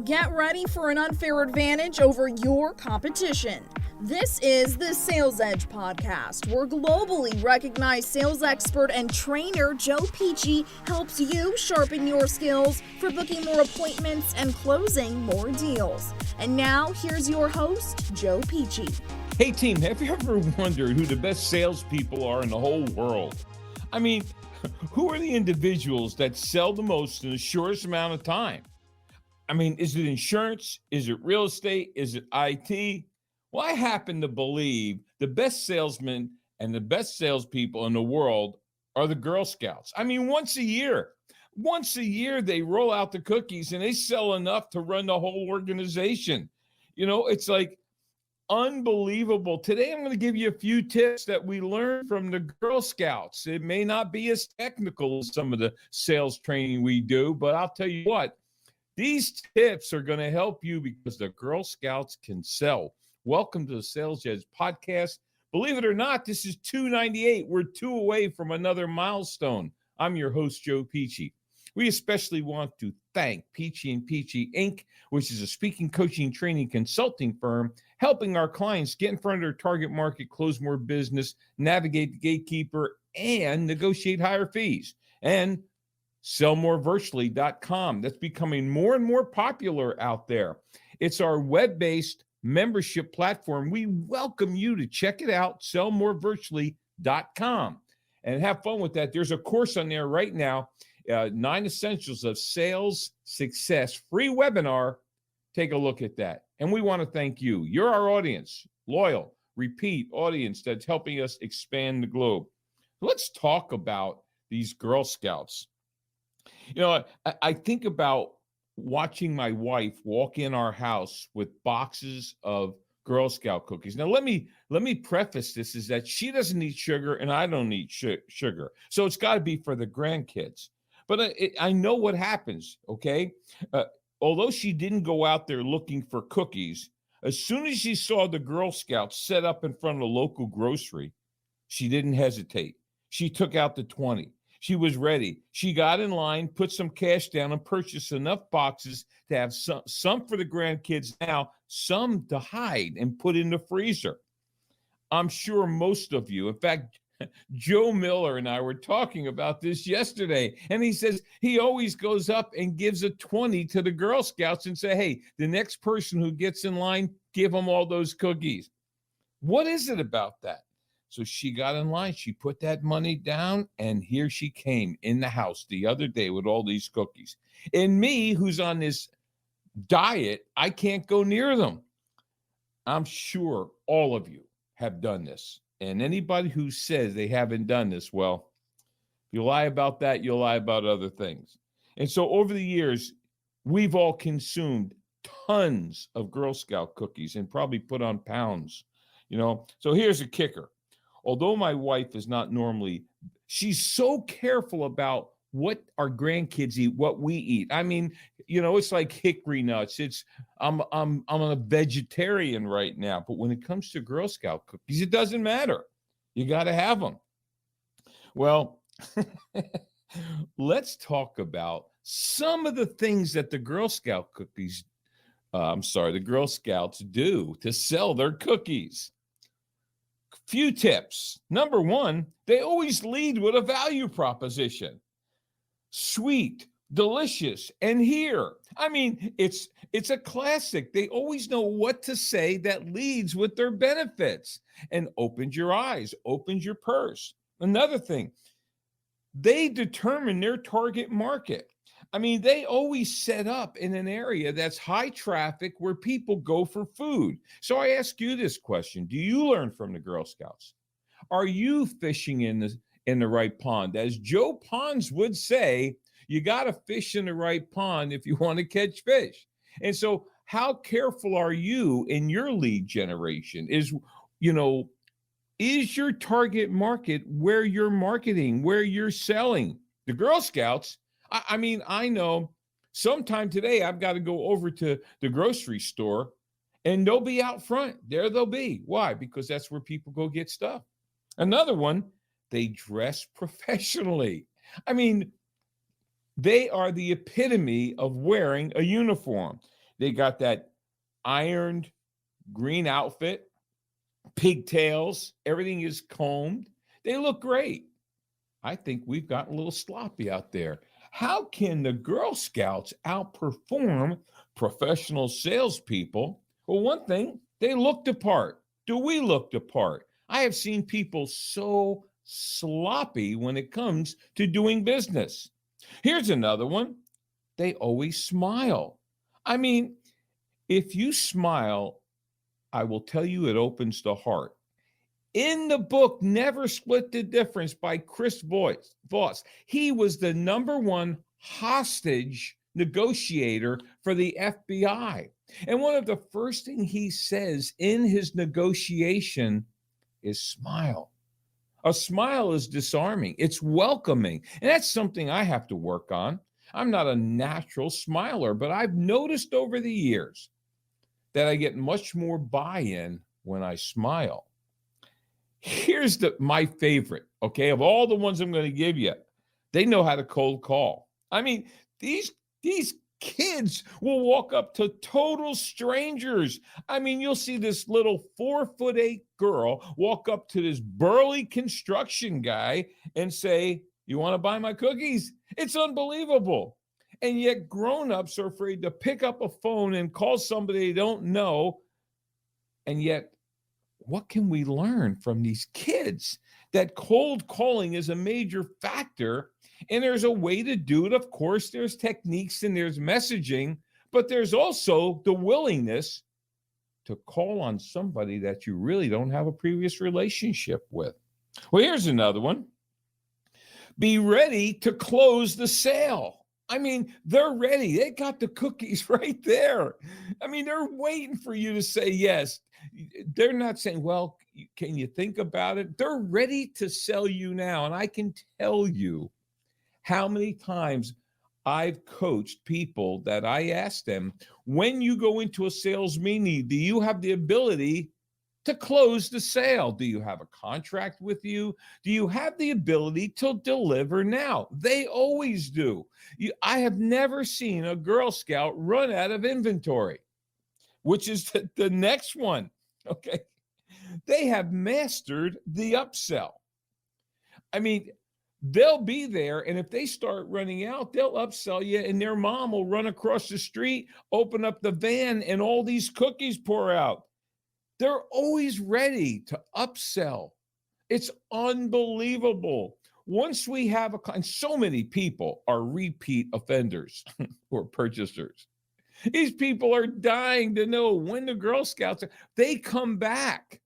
Get ready for an unfair advantage over your competition. This is the Sales Edge podcast, where globally recognized sales expert and trainer Joe Peachy helps you sharpen your skills for booking more appointments and closing more deals. And now, here's your host, Joe Peachy. Hey team, have you ever wondered who the best salespeople are in the whole world? I mean, who are the individuals that sell the most in the shortest amount of time? I mean, is it insurance? Is it real estate? Is it IT? Well, I happen to believe the best salesmen and the best salespeople in the world are the Girl Scouts. I mean, once a year they roll out the cookies and they sell enough to run the whole organization. You know, it's like unbelievable. Today, I'm going to give you a few tips that we learned from the Girl Scouts. It may not be as technical as some of the sales training we do, but I'll tell you what, these tips are going to help you because the Girl Scouts can sell. Welcome to the Sales Edge podcast. Believe it or not, this is 298. We're 2 away from another milestone. I'm your host, Joe Peachy. We especially want to thank Peachy & Peachy, Inc., which is a speaking, coaching, training, consulting firm, helping our clients get in front of their target market, close more business, navigate the gatekeeper, and negotiate higher fees. And sellmorevirtually.com. That's becoming more and more popular out there. It's our web-based membership platform. We welcome you to check it out, sellmorevirtually.com, and have fun with that. There's a course on there right now, 9 Essentials of Sales Success, free webinar. Take a look at that. And we want to thank you. You're our audience, loyal, repeat audience that's helping us expand the globe. Let's talk about these Girl Scouts. You know, I think about watching my wife walk in our house with boxes of Girl Scout cookies. Now, let me preface this is that she doesn't eat sugar and I don't eat sugar. So it's got to be for the grandkids. But I know what happens, okay? Although she didn't go out there looking for cookies, as soon as she saw the Girl Scouts set up in front of the local grocery, she didn't hesitate. She took out the 20. She was ready. She got in line, put some cash down, and purchased enough boxes to have some for the grandkids now, some to hide and put in the freezer. I'm sure most of you, in fact, Joe Miller and I were talking about this yesterday, and he says he always goes up and gives a 20 to the Girl Scouts and say, hey, the next person who gets in line, give them all those cookies. What is it about that? So she got in line, she put that money down, and here she came in the house the other day with all these cookies. And me, who's on this diet, I can't go near them. I'm sure all of you have done this. And anybody who says they haven't done this, well, if you lie about that, you'll lie about other things. And so over the years, we've all consumed tons of Girl Scout cookies and probably put on pounds, you know. So here's a kicker. Although my wife is not normally, she's so careful about what our grandkids eat, what we eat. I mean, you know, it's like hickory nuts. I'm a vegetarian right now, but when it comes to Girl Scout cookies, it doesn't matter. You got to have them. Well, let's talk about some of the things that the Girl Scout the Girl Scouts do to sell their cookies. Few tips. Number one, they always lead with a value proposition. Sweet, delicious, and here. I mean, it's a classic. They always know what to say that leads with their benefits and opens your eyes, opens your purse. Another thing, they determine their target market. I mean, they always set up in an area that's high traffic where people go for food. So I ask you this question. Do you learn from the Girl Scouts? Are you fishing in the right pond? As Joe Ponds would say, you got to fish in the right pond if you want to catch fish. And so how careful are you in your lead generation? Is your target market where you're marketing, where you're selling? The Girl Scouts, I mean, I know sometime today I've got to go over to the grocery store and they'll be out front. There they'll be. Why? Because that's where people go get stuff. Another one, they dress professionally. I mean, they are the epitome of wearing a uniform. They got that ironed green outfit, pigtails, everything is combed. They look great. I think we've gotten a little sloppy out there. How can the Girl Scouts outperform professional salespeople? Well, one thing, they look the part. Do we look the part? I have seen people so sloppy when it comes to doing business. Here's another one. They always smile. I mean, if you smile, I will tell you it opens the heart. In the book, Never Split the Difference by Chris Voss, he was the #1 hostage negotiator for the FBI. And one of the first things he says in his negotiation is smile. A smile is disarming. It's welcoming. And that's something I have to work on. I'm not a natural smiler, but I've noticed over the years that I get much more buy-in when I smile. Here's my favorite, okay, of all the ones I'm going to give you. They know how to cold call. I mean, these kids will walk up to total strangers. I mean, you'll see this little 4'8" girl walk up to this burly construction guy and say, "You want to buy my cookies?" It's unbelievable. And yet grown-ups are afraid to pick up a phone and call somebody they don't know. And yet, what can we learn from these kids? That cold calling is a major factor, and there's a way to do it. Of course, there's techniques and there's messaging, but there's also the willingness to call on somebody that you really don't have a previous relationship with. Well, here's another one. Be ready to close the sale. I mean, they're ready. They got the cookies right there. I mean, they're waiting for you to say yes. They're not saying, well, can you think about it? They're ready to sell you now. And I can tell you how many times I've coached people that I ask them, when you go into a sales meeting, do you have the ability to close the sale? Do you have a contract with you? Do you have the ability to deliver now? They always do. I have never seen a Girl Scout run out of inventory, which is the next one, okay? They have mastered the upsell. I mean, they'll be there, and if they start running out, they'll upsell you, and their mom will run across the street, open up the van, and all these cookies pour out. They're always ready to upsell. It's unbelievable. Once we have and so many people are repeat offenders or purchasers. These people are dying to know when the Girl Scouts, they come back.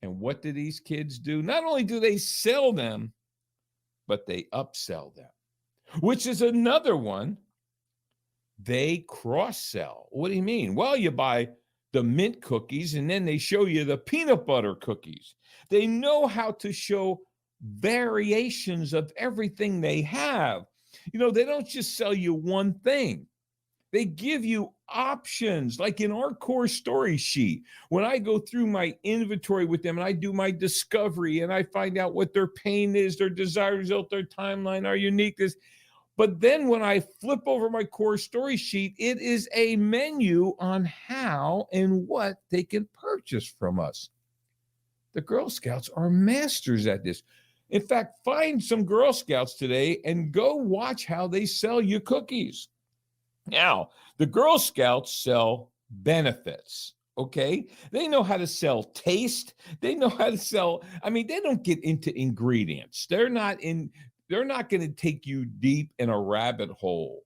And what do these kids do? Not only do they sell them, but they upsell them, which is another one. They cross-sell. What do you mean? Well, you buy the mint cookies, and then they show you the peanut butter cookies. They know how to show variations of everything they have. You know, they don't just sell you one thing. They give you options, like in our core story sheet. When I go through my inventory with them and I do my discovery and I find out what their pain is, their desired result, their timeline, our uniqueness. But then when I flip over my core story sheet, it is a menu on how and what they can purchase from us. The Girl Scouts are masters at this. In fact, find some Girl Scouts today and go watch how they sell you cookies. Now, the Girl Scouts sell benefits, okay? They know how to sell taste. They know how to sell, I mean, they don't get into ingredients. They're not going to take you deep in a rabbit hole.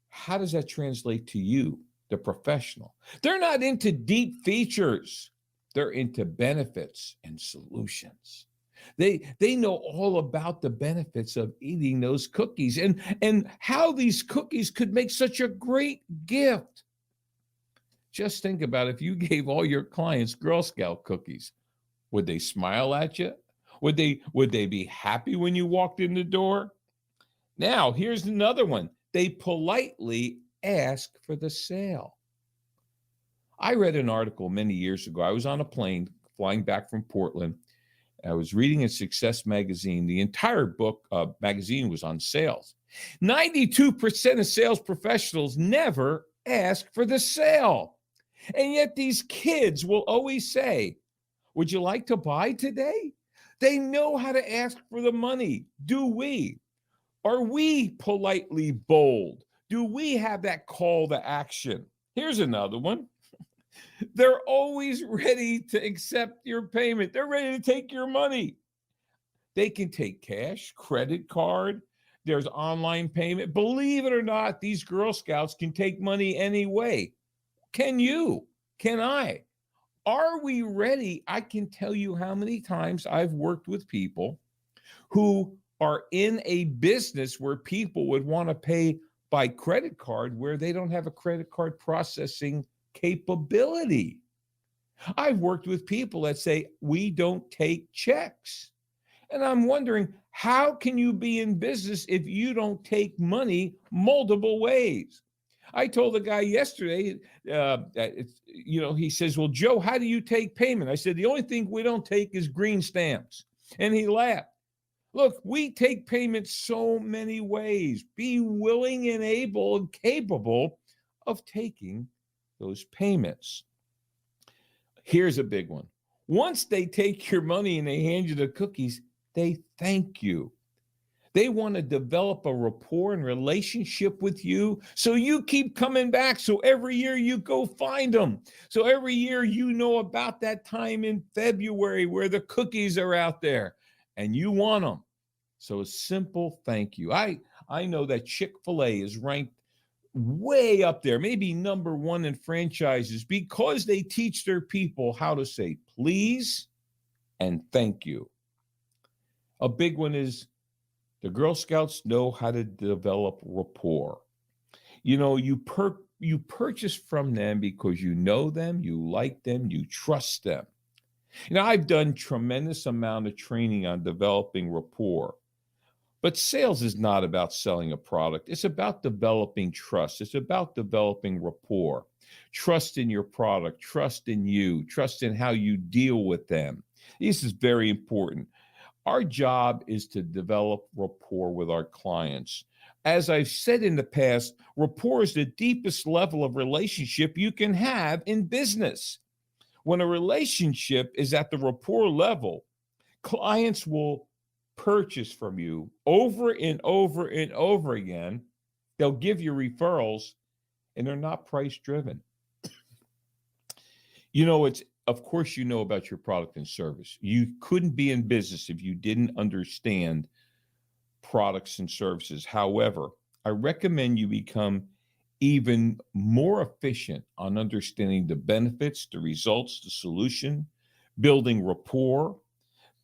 How does that translate to you, the professional? They're not into deep features. They're into benefits and solutions. They know all about the benefits of eating those cookies and how these cookies could make such a great gift. Just think about if you gave all your clients Girl Scout cookies, would they smile at you? Would they be happy when you walked in the door? Now, here's another one. They politely ask for the sale. I read an article many years ago. I was on a plane flying back from Portland. I was reading a Success magazine. The entire book magazine was on sales. 92% of sales professionals never ask for the sale. And yet these kids will always say, would you like to buy today? They know how to ask for the money. Do we? Are we politely bold? Do we have that call to action? Here's another one. They're always ready to accept your payment. They're ready to take your money. They can take cash, credit card. There's online payment. Believe it or not, these Girl Scouts can take money any way. Can you? Can I? Are we ready? I can tell you how many times I've worked with people who are in a business where people would want to pay by credit card where they don't have a credit card processing capability. I've worked with people that say, we don't take checks. And I'm wondering, how can you be in business if you don't take money multiple ways? I told the guy yesterday, he says, well, Joe, how do you take payment? I said, the only thing we don't take is green stamps. And he laughed. Look, we take payment so many ways. Be willing and able and capable of taking those payments. Here's a big one. Once they take your money and they hand you the cookies, they thank you. They want to develop a rapport and relationship with you so you keep coming back. So every year you go find them. So every year you know about that time in February where the cookies are out there and you want them. So a simple thank you. I know that Chick-fil-A is ranked way up there, maybe number one in franchises because they teach their people how to say please and thank you. A big one is the Girl Scouts know how to develop rapport. You purchase from them because you know them, you like them, you trust them. I've done tremendous amount of training on developing rapport. But sales is not about selling a product. It's about developing trust. It's about developing rapport. Trust in your product, trust in you, trust in how you deal with them. This is very important. Our job is to develop rapport with our clients. As I've said in the past, rapport is the deepest level of relationship you can have in business. When a relationship is at the rapport level, clients will purchase from you over and over and over again. They'll give you referrals and they're not price driven. Of course, you know about your product and service. You couldn't be in business if you didn't understand products and services. However, I recommend you become even more efficient on understanding the benefits, the results, the solution, building rapport,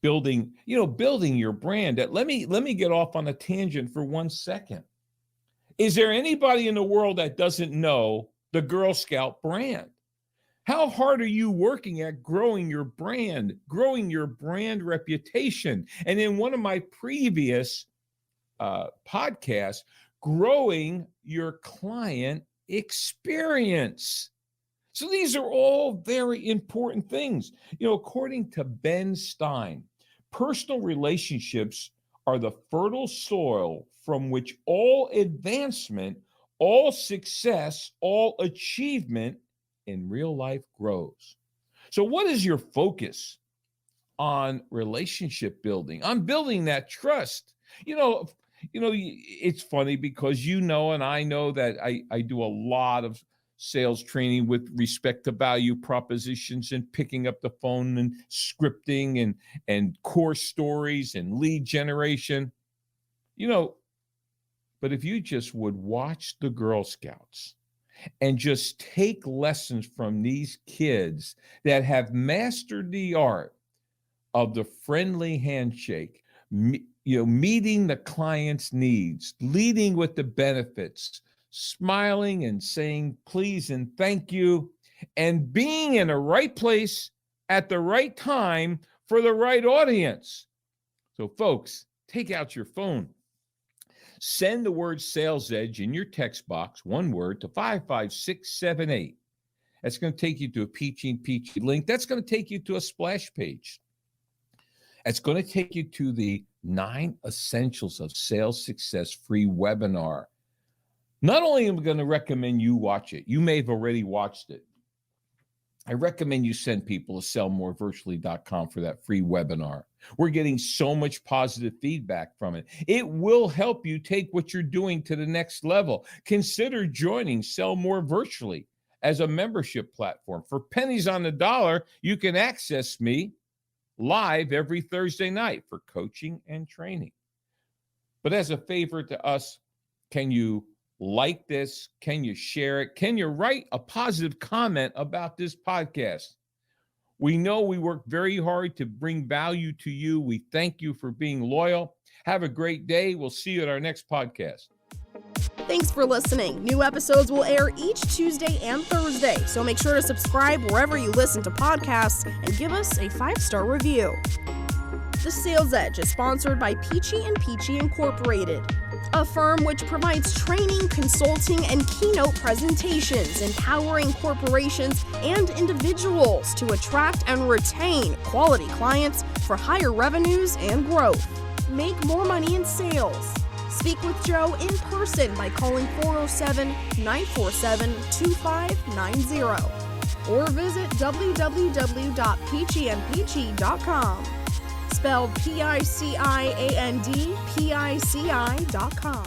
building your brand. Let me get off on a tangent for 1 second. Is there anybody in the world that doesn't know the Girl Scout brand? How hard are you working at growing your brand reputation? And in one of my previous podcasts, growing your client experience. So these are all very important things. According to Ben Stein, personal relationships are the fertile soil from which all advancement, all success, all achievement in real life grows. So what is your focus on relationship building, on building that trust? It's funny because and I know that I do a lot of sales training with respect to value propositions and picking up the phone and scripting and core stories and lead generation. But if you just would watch the Girl Scouts and just take lessons from these kids that have mastered the art of the friendly handshake, meeting the client's needs, leading with the benefits, smiling and saying please and thank you, and being in the right place at the right time for the right audience. So folks, take out your phone. Send the word Sales Edge in your text box, one word, to 55678. That's going to take you to a Peachy link. That's going to take you to a splash page. That's going to take you to the 9 Essentials of Sales Success free webinar. Not only am I going to recommend you watch it, you may have already watched it. I recommend you send people to sellmorevirtually.com for that free webinar. We're getting so much positive feedback from it. It will help you take what you're doing to the next level. Consider joining Sell More Virtually as a membership platform. For pennies on the dollar, you can access me live every Thursday night for coaching and training. But as a favor to us, can you like this? Can you share it? Can you write a positive comment about this podcast? We know we work very hard to bring value to you. We thank you for being loyal. Have a great day. We'll see you at our next podcast. Thanks for listening. New episodes will air each Tuesday and Thursday, so make sure to subscribe wherever you listen to podcasts and give us a 5-star review. The Sales Edge is sponsored by Peachy & Peachy Incorporated, a firm which provides training, consulting, and keynote presentations, empowering corporations and individuals to attract and retain quality clients for higher revenues and growth. Make more money in sales. Speak with Joe in person by calling 407-947-2590 or visit www.peachyandpeachy.com. Spelled PICIAND, PICI.com.